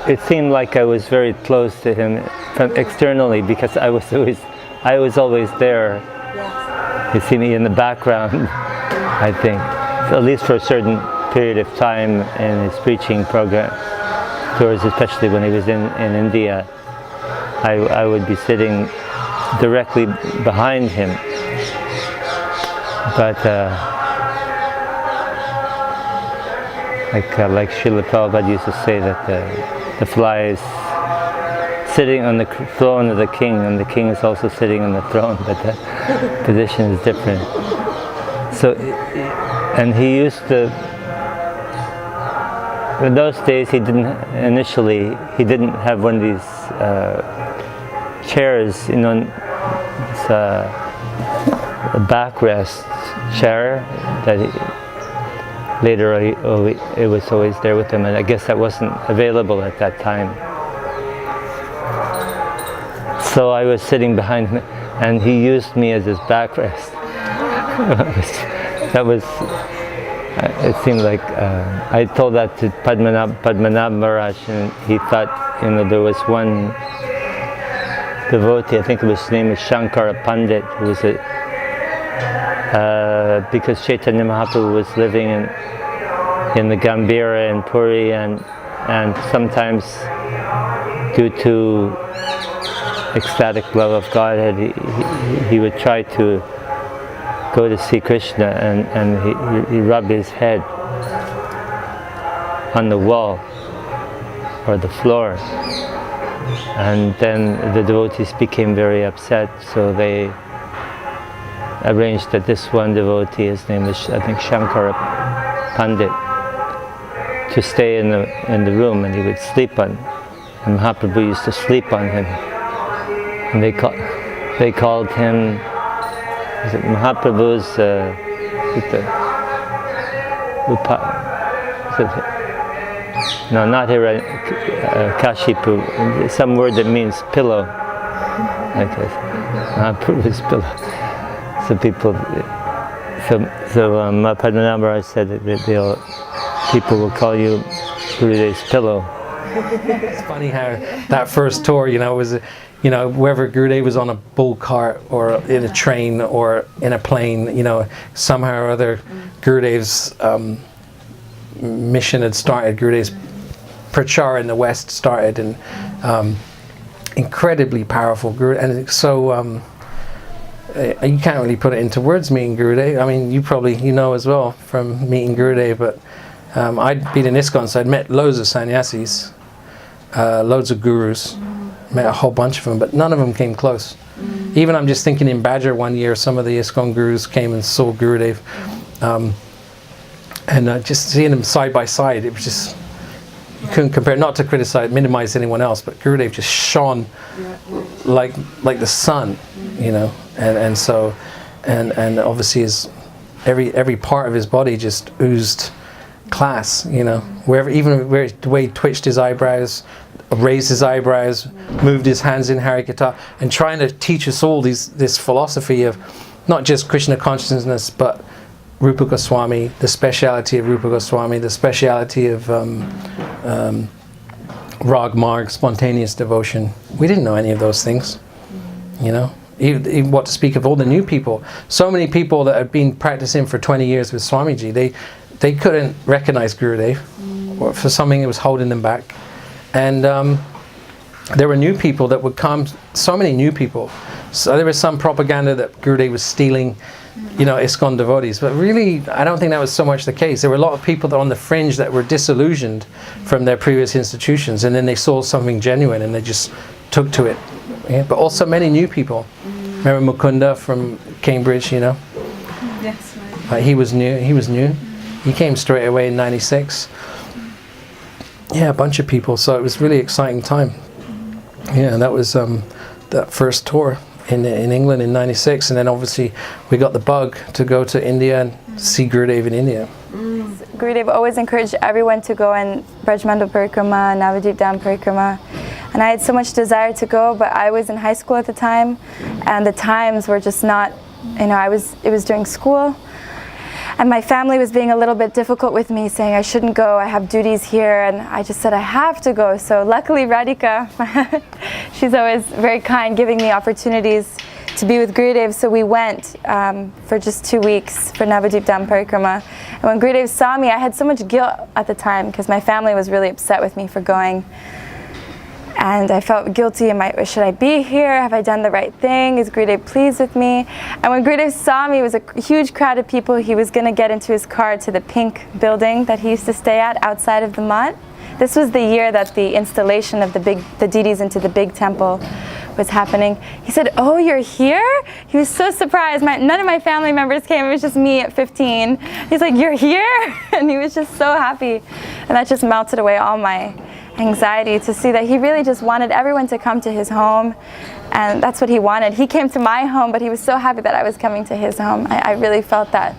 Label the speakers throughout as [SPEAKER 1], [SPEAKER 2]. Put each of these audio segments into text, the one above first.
[SPEAKER 1] It seemed like I was very close to him externally, because I was always there. Yes. You see me in the background, I think, at least for a certain period of time in his preaching program, tours, especially when he was in India. I would be sitting directly behind him, but like Srila Prabhupada used to say, that the fly is sitting on the throne of the king, and the king is also sitting on the throne, but the position is different. So, and he used to, in those days he didn't have one of these chairs, you know, it's a backrest chair that later it was always there with him, and I guess that wasn't available at that time. So I was sitting behind him, and he used me as his backrest. That was, it seemed like, I told that to Padmanabh Maharaj, and he thought, you know, there was one devotee, I think his name was Shankara Pandit, who was because Chaitanya Mahaprabhu was living in the Gambhira in Puri, and sometimes due to ecstatic love of Godhead, he would try to go to see Krishna, and he rubbed his head on the wall or the floor, and then the devotees became very upset, so they arranged that this one devotee, his name is, I think, Shankara Pandit, to stay in the room, and he would sleep on, and Mahaprabhu used to sleep on him, and they called him, was it Mahaprabhu's no, not Kashipu, some word that means pillow, like this, Mahaprabhu's pillow. So people, Padmanabh Maharaj said that people will call you Gurudev's pillow.
[SPEAKER 2] It's funny how that first tour, you know, was, you know, whether Gurudev was on a bull cart or in a train or in a plane, you know, somehow or other Gurudev's mission had started, Gurudev's prachar in the West started, and incredibly powerful Guru, and so you can't really put it into words, meeting Gurudev. I mean, you know as well from meeting Gurudev, but I'd been in ISKCON, so I'd met loads of sannyasis, loads of gurus, met a whole bunch of them, but none of them came close. Even I'm just thinking in Badger one year, some of the ISKCON gurus came and saw Gurudev, and just seeing them side by side, it was just, you couldn't compare, not to minimize anyone else, but Gurudev just shone like the sun, you know, and so obviously every part of his body just oozed class, you know, the way he twitched his eyebrows, raised his eyebrows, moved his hands in Harikatha, and trying to teach us all this philosophy of not just Krishna consciousness, but Rupa Goswami, the speciality of Rupa Goswami, the speciality of Rag Marg, spontaneous devotion. We didn't know any of those things, you know. Even what to speak of all the new people. So many people that had been practicing for 20 years with Swamiji, they couldn't recognize Gurudev, or for something that was holding them back. And there were new people that would come, so many new people. So there was some propaganda that Gurudev was stealing, you know, ISKCON devotees, but really I don't think that was so much the case. There were a lot of people that on the fringe that were disillusioned from their previous institutions, and then they saw something genuine and they just took to it. Yeah, but also many new people. Remember Mukunda from Cambridge, you know?
[SPEAKER 3] Yes, right.
[SPEAKER 2] He was new. He came straight away in '96. Yeah, a bunch of people. So it was really exciting time. Yeah, and that was that first tour in England in '96, and then obviously we got the bug to go to India and see Gurudev in India.
[SPEAKER 4] Gurudev always encouraged everyone to go on Brajmandal Parikrama, Navadvip Dham Parikrama. And I had so much desire to go, but I was in high school at the time, and the times were just not, it was during school. And my family was being a little bit difficult with me, saying I shouldn't go, I have duties here, and I just said I have to go. So luckily Radhika, she's always very kind, giving me opportunities to be with Gurudev. So we went for just 2 weeks for Navadvip Dham Parikrama. And when Gurudev saw me, I had so much guilt at the time because my family was really upset with me for going. And I felt guilty. Should I be here? Have I done the right thing? Is Gurudev pleased with me? And when Gurudev saw me, it was a huge crowd of people. He was going to get into his car to the pink building that he used to stay at outside of the Mat. This was the year that the installation of the didis into the big temple was happening. He said, "Oh, you're here?" He was so surprised. None of my family members came. It was just me at 15. He's like, "You're here?" And he was just so happy. And that just melted away all my anxiety to see that he really just wanted everyone to come to his home, and that's what he wanted. He came to my home, but he was so happy that I was coming to his home. I really felt that.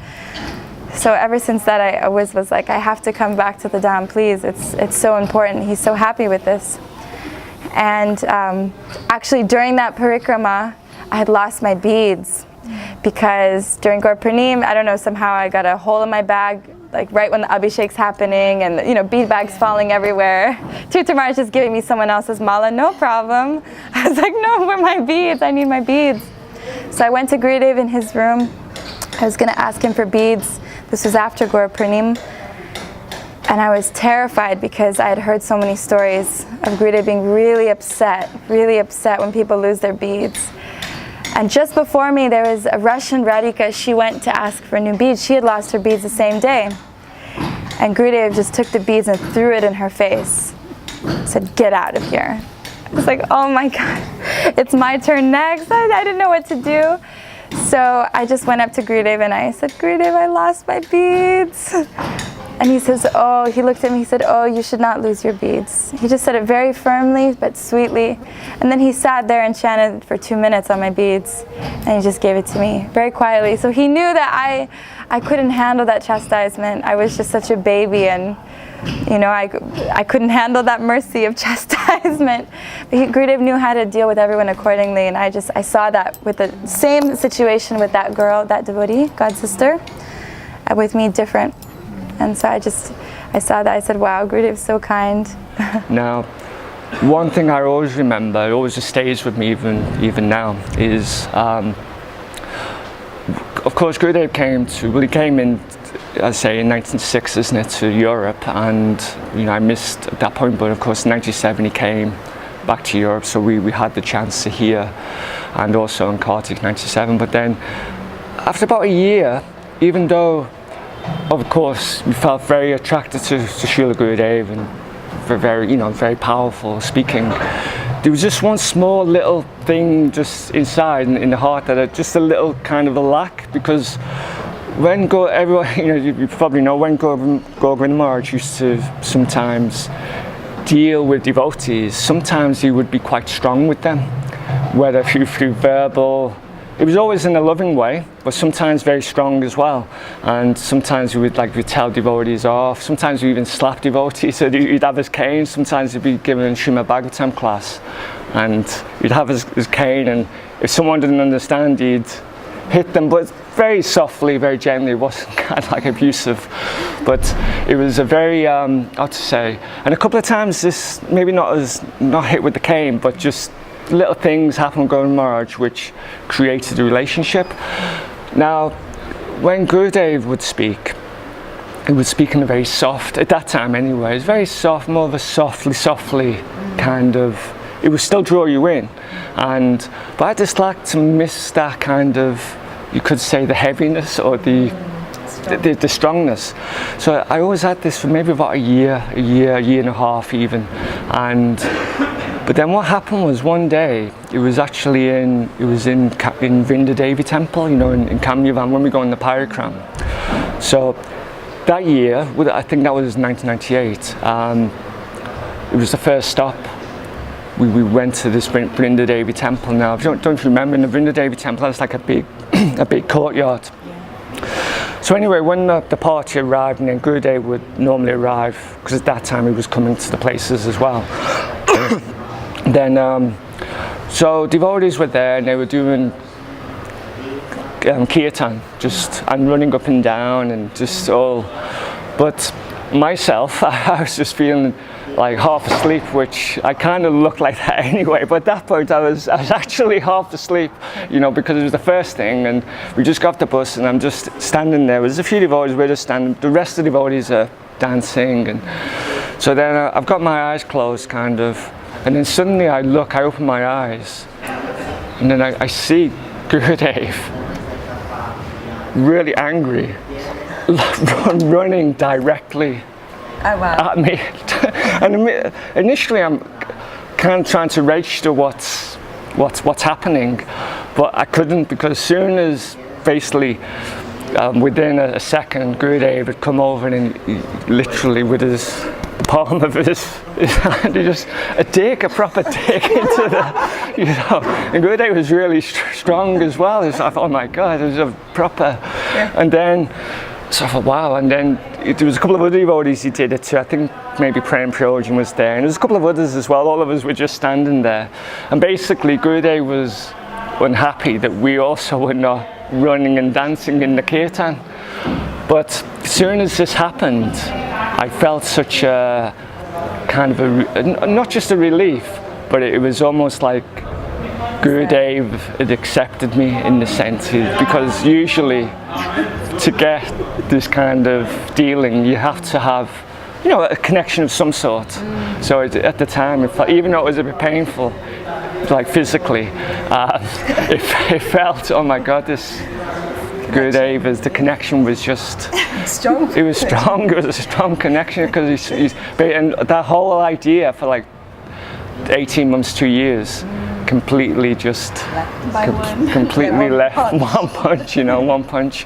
[SPEAKER 4] So ever since that, I always was like, I have to come back to the Dham, please. It's so important. He's so happy with this. And actually during that parikrama, I had lost my beads because during Gaur Purnim, I don't know, somehow I got a hole in my bag, like right when the Abhishek's happening, and bead bags falling everywhere. Tutor Maharaj just giving me someone else's mala, no problem. I was like, no, where are my beads? I need my beads. So I went to Gurudev in his room. I was going to ask him for beads. This was after Gaur Purnim. And I was terrified because I had heard so many stories of Gurudev being really upset when people lose their beads. And just before me, there was a Russian Radhika. She went to ask for new beads. She had lost her beads the same day. And Gurudev just took the beads and threw it in her face. Said, "Get out of here." I was like, oh my God, it's my turn next. I didn't know what to do. So I just went up to Gurudev and I said, "Gurudev, I lost my beads." And he says, he looked at me, he said, "Oh, you should not lose your beads." He just said it very firmly, but sweetly. And then he sat there and chanted for 2 minutes on my beads. And he just gave it to me very quietly. So he knew that I couldn't handle that chastisement. I was just such a baby, and I couldn't handle that mercy of chastisement. But Gurudev knew how to deal with everyone accordingly. And I saw that with the same situation with that girl, that devotee, God's sister, with me different. And so I saw that, I said, wow, Gurudev's so kind.
[SPEAKER 5] Now, one thing I always remember, it always stays with me even now, is, of course, Gurudev came in, I say, in 1906, isn't it, to Europe, and I missed at that point, but of course, in 1997 he came back to Europe, so we had the chance to hear, and also in Kartik 97. But then, after about a year, even though of course we felt very attracted to Srila Gurudeva and very powerful speaking, there was just one small little thing just inside in the heart that just a little kind of a lack, because when everyone, you probably know, when Govinda Maharaj used to sometimes deal with devotees, sometimes he would be quite strong with them, whether through verbal. It was always in a loving way, but sometimes very strong as well. And sometimes we'd tell devotees off. Sometimes we even slap devotees. So he'd have his cane. Sometimes he'd be given Srimad Bhagavatam class, and he'd have his cane. And if someone didn't understand, he'd hit them, but very softly, very gently. It wasn't kind of abusive, but it was a very, how to say. And a couple of times, this maybe not hit with the cane, but just little things happened with Govinda Maharaj which created a relationship. Now, when Gurudev would speak, he would speak in a very soft, at that time anyway, it was very soft, more of a softly kind of, it would still draw you in. But I just like to miss that kind of, you could say, the heaviness or the strongness. So I always had this for maybe about a year and a half even. But then what happened was one day, it was in Vrinda Devi temple, in Kamyavan, when we go in the Parikram. So that year, I think that was 1998, it was the first stop. We went to this Vrinda Devi temple. Now, don't you remember, in the Vrinda Devi temple, that's like a big courtyard. So anyway, when the party arrived, and then Gurudev would normally arrive, because at that time he was coming to the places as well. Then, so devotees were there, and they were doing kirtan, and running up and down, and just all. But myself, I was just feeling like half asleep, which I kind of looked like that anyway, but at that point I was actually half asleep, you know, because it was the first thing, and we just got off the bus, and I'm just standing there. There's a few devotees, we're just standing, the rest of the devotees are dancing, and so then I've got my eyes closed kind of, and then suddenly I open my eyes, and then I see Gurudev really angry, running directly at me. And initially I'm kind of trying to register what's happening, but I couldn't, because as soon as basically within a second Gurudev had come over, and he literally with his palm of his hand, he just a proper dig into the, you know, and Gurudev was really strong as well. I thought, oh my God, it was a proper, and then so I thought, wow, and then there was a couple of other devotees he did it to. I think maybe Prem Priyojan was there, and there was a couple of others as well. All of us were just standing there, and basically Gurudev was unhappy that we also were not running and dancing in the kirtan. But as soon as this happened, I felt such a kind of not just a relief, but it was almost like Gurudev had accepted me in the sense, because usually to get this kind of dealing, you have to have, you know, a connection of some sort. So at the time, it felt, even though it was a bit painful, like physically, it felt, oh my God, this Gurudev, the connection was just
[SPEAKER 3] strong.
[SPEAKER 5] It was strong. It was a strong connection, because and that whole idea for like 18 months, 2 years, completely just completely left one punch, you know, one punch.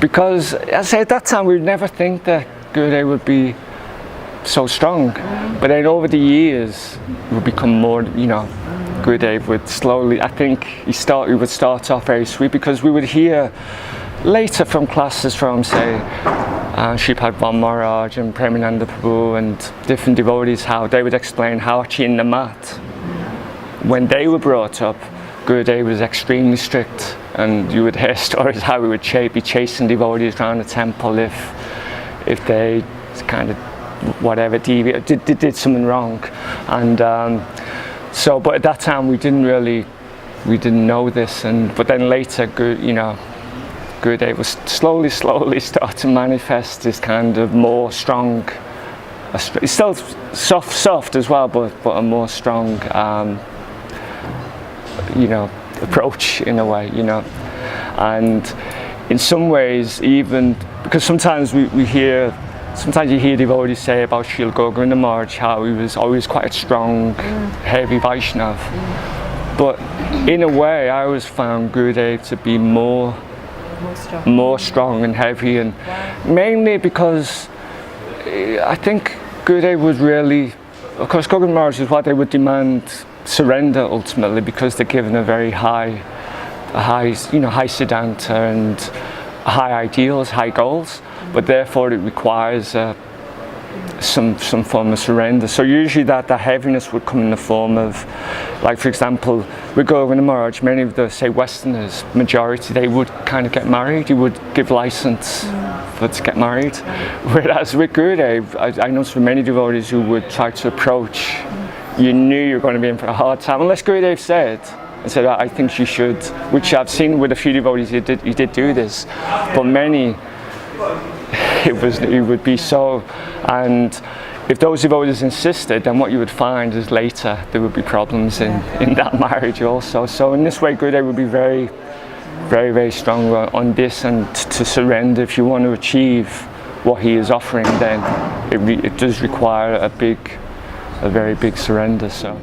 [SPEAKER 5] Because as I say, at that time we would never think that Gurudev would be so strong, but then over the years it would become more, you know, Gurudev would slowly, I think he would start off very sweet, because we would hear later from classes from, say, Sripad Bhagavata Maharaja and Premananda Prabhu and different devotees, how they would explain how actually in the mat, when they were brought up, Gurudev was extremely strict, and you would hear stories how he would be chasing devotees around the temple if they kind of whatever did something wrong, and so. But at that time we didn't know this, but then later, you know, Gurudev was slowly start to manifest this kind of more strong. It's still soft as well, but a more strong, you know, approach in a way, you know. And in some ways, even because sometimes you hear devotees say about Srila Gurudeva Maharaj how he was always quite a strong, heavy Vaishnav. But in a way, I always found Gurudev to be more strong and heavy, and mainly because I think Gurudev was really, of course, Gurudeva Maharaj is what they would demand surrender ultimately, because they're given a very high siddhanta and high ideals, high goals, but therefore it requires some form of surrender. So usually that heaviness would come in the form of, like for example, with Gurudeva Maharaj, many of the, say, Westerners, majority, they would kind of get married. He would give license to get married. Whereas with Gurudev, I noticed for many devotees who would try to approach, you knew you were going to be in for a hard time, unless Gurudev said, I think you should, which I've seen with a few devotees, he did do this, but many, it would be so, and if those devotees insisted, then what you would find is later there would be problems in that marriage also. So in this way, Gurudev would be very, very, very strong on this, and to surrender. If you want to achieve what he is offering, then it does require a very big surrender. So.